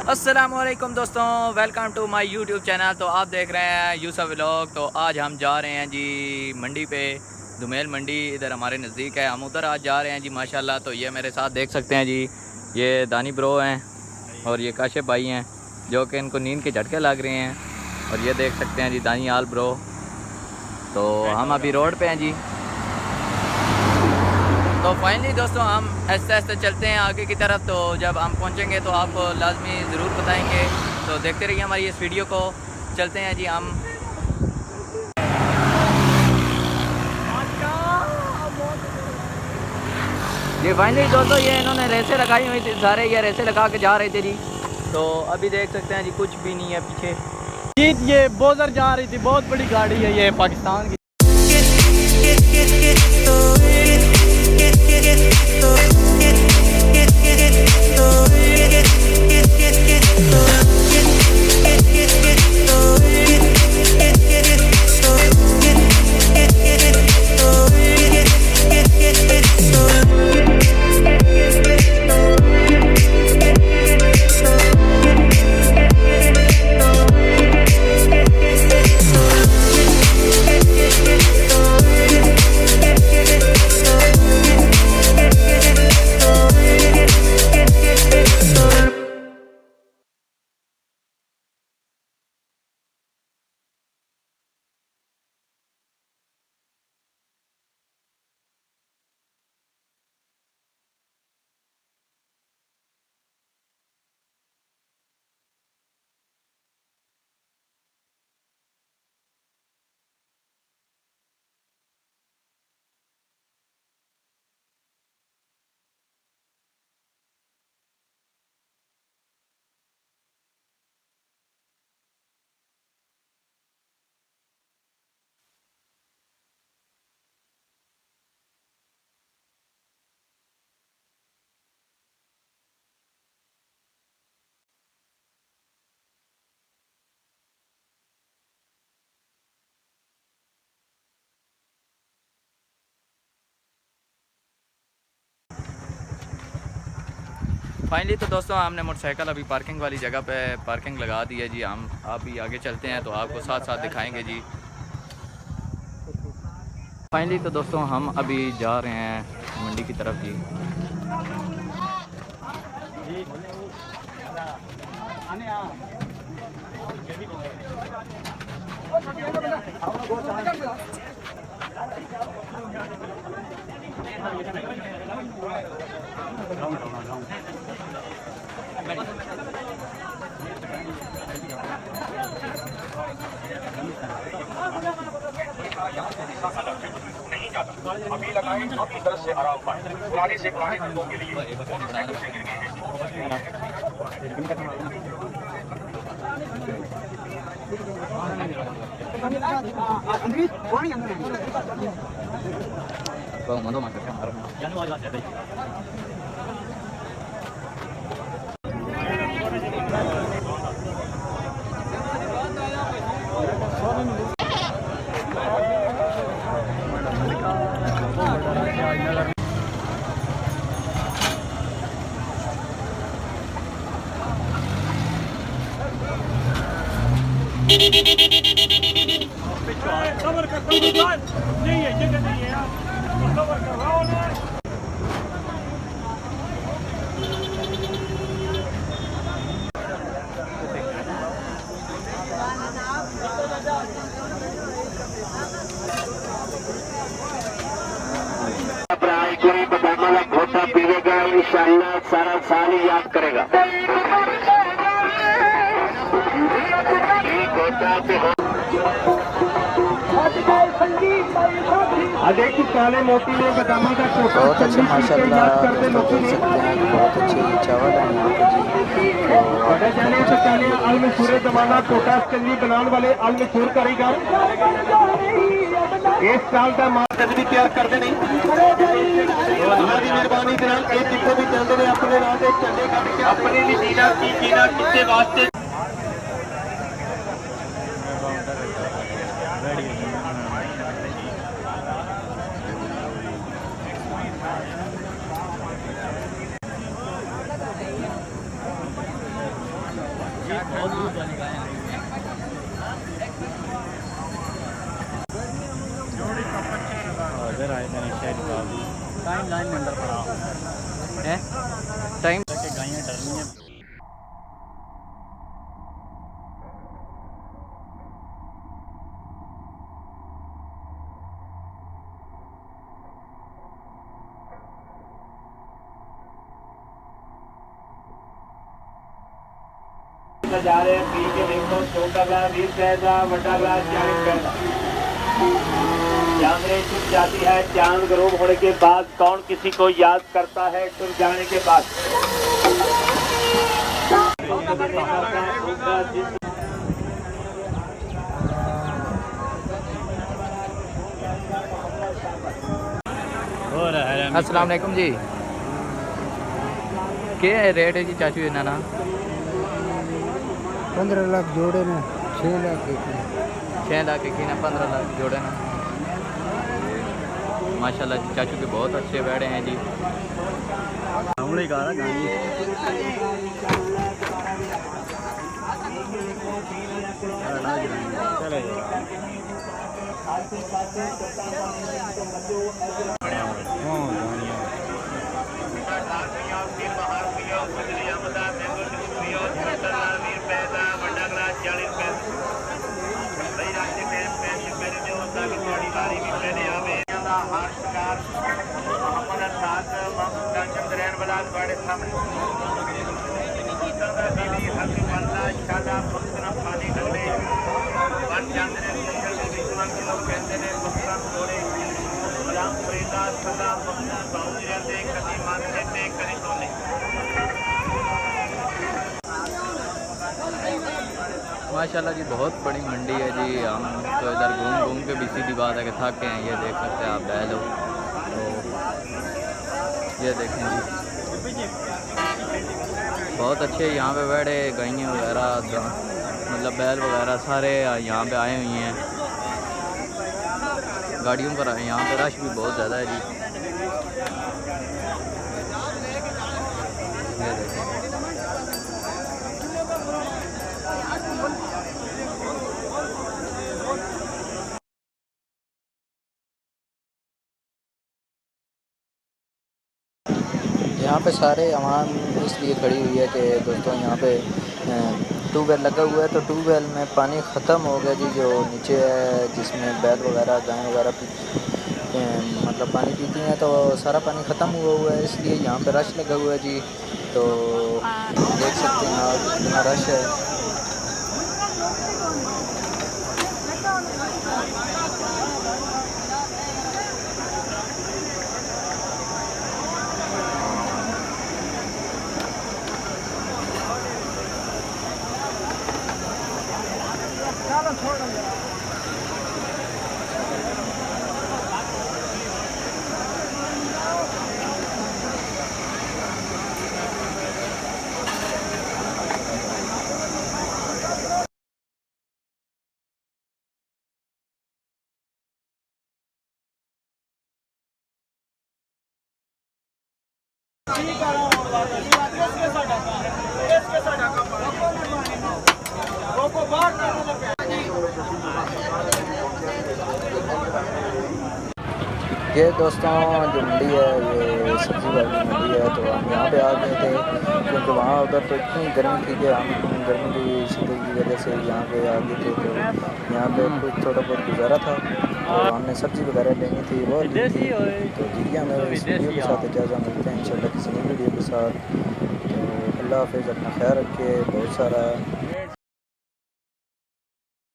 अस्सलामुअलैकुम दोस्तों, welcome to my YouTube channel. तो आप देख रहे हैं यूसुफ व्लॉग। तो आज हम जा रहे हैं जी मंडी पे, दुमेल मंडी इधर हमारे नज़दीक है। हम उधर आज जा रहे हैं जी माशाल्लाह। तो ये मेरे साथ देख सकते हैं जी, ये दानी ब्रो हैं और ये काशिफ भाई हैं जो कि इनको नींद के झटके लग रहे हैं। और ये देख सकते हैं जी दानी आल ब्रो। तो हम अभी रोड पे हैं जी। तो फाइनली दोस्तों हम ऐसे ऐसे चलते हैं आगे की तरफ। तो जब हम पहुंचेंगे तो आपको लाजमी ज़रूर बताएंगे। तो देखते रहिए हमारी इस वीडियो को। चलते हैं जी हम। ये फाइनली दोस्तों ये इन्होंने रेसें लगाई हुई थी, सारे ये रेसें लगा के जा रहे थे जी। तो अभी देख सकते हैं जी कुछ भी नहीं है पीछे जी। ये बोजर जा रही थी, बहुत बड़ी गाड़ी है ये पाकिस्तान की। फाइनली तो दोस्तों हमने मोटरसाइकिल अभी पार्किंग वाली जगह पे पार्किंग लगा दी है जी। हम आप भी आगे चलते हैं तो आपको साथ साथ दिखाएंगे जी। फाइनली तो दोस्तों हम अभी जा रहे हैं मंडी की तरफ जी। नहीं जाता अभी लगाएं, अभी दर्द से आराम पाए। पुराने से पुराने लोगों के लिए सबर का नहीं है, जगह नहीं है यार, सबर कर रहा हूँ ना। घोटा पीवेगा इंशाअल्लाह सारा साल ही याद करेगा। काले मोती ने बदामा का बहुत अच्छा माशाल्लाह देख सकते हैं। बहुत अच्छी चावल है यहाँ पे जी। अल मशहूर जमाना कोटा चंदी बनाने वाले अल मशहूर कारीगर इस साल का मार्केट भी तैयार करते नहीं। मेहरबानी जितने भी चलते हैं अपने नाम से चलेगा अपने भी जीना की जीना किसके वास्ते। बहुत दूध वाली गाय हैं। इधर आए थे टाइम लाइन में अंदर पड़ा हैं टाइम के गायें डरनी है। जा रहे हैं पी के देखो छोटा ग्लास 20 पैसा बड़ा ग्लास 40 पैसा। चांदनी छुप जाती है चांद गरूब होने के बाद कौन किसी को याद करता है तुम जाने के बाद। अस्सलाम वालेकुम जी। क्या रेट है जी चाचू इन्ना ना? 15 लाख जोड़े ने 6 लाख 6 लाख की ना 15 लाख जोड़े ना। माशाल्लाह जी चाचू के बहुत अच्छे बैठे हैं जी। माशाल्लाह जी बहुत बड़ी मंडी है जी। हम तो इधर घूम घूम के भी सीधी बात है कि थक गए हैं। ये देख सकते हैं आप बैल हो तो ये देखें जी बहुत अच्छे यहाँ पे बैठे गायें वगैरह मतलब बैल वगैरह सारे यहाँ पे आए हुए हैं। गाड़ियों पर यहाँ पे रश भी बहुत ज़्यादा है जी। ये देखें यहाँ पे सारे आवाम इसलिए खड़ी हुई है कि दोस्तों यहाँ पे ट्यूबवेल लगा हुआ है तो ट्यूबवेल में पानी ख़त्म हो गया जी। जो नीचे है जिसमें बैल वगैरह गाय वगैरह मतलब पानी पीती हैं तो सारा पानी ख़त्म हुआ है इसलिए यहाँ पे रश लगा हुआ है जी। तो देख सकते हैं आप कितना रश है। ये दोस्तों जो मंडी है ये सब्ज़ी वाली मंडी है तो हम यहाँ पे आ गए थे क्योंकि वहाँ उधर तो इतनी गर्मी थी कि हम गर्मी की शिद्दत की वजह से यहाँ पे आ गए थे। तो यहाँ पे कुछ थोड़ा बहुत गुजारा था तो हमने सब्ज़ी वगैरह लेनी थी वो ली थी। तो दीजिए हमें इस वीडियो के साथ इजाज़त मिलते हैं इंशाल्लाह किसी नई वीडियो के साथ। तो अल्लाह हाफ़िज़, अपना ख्याल रखिए। बहुत सारा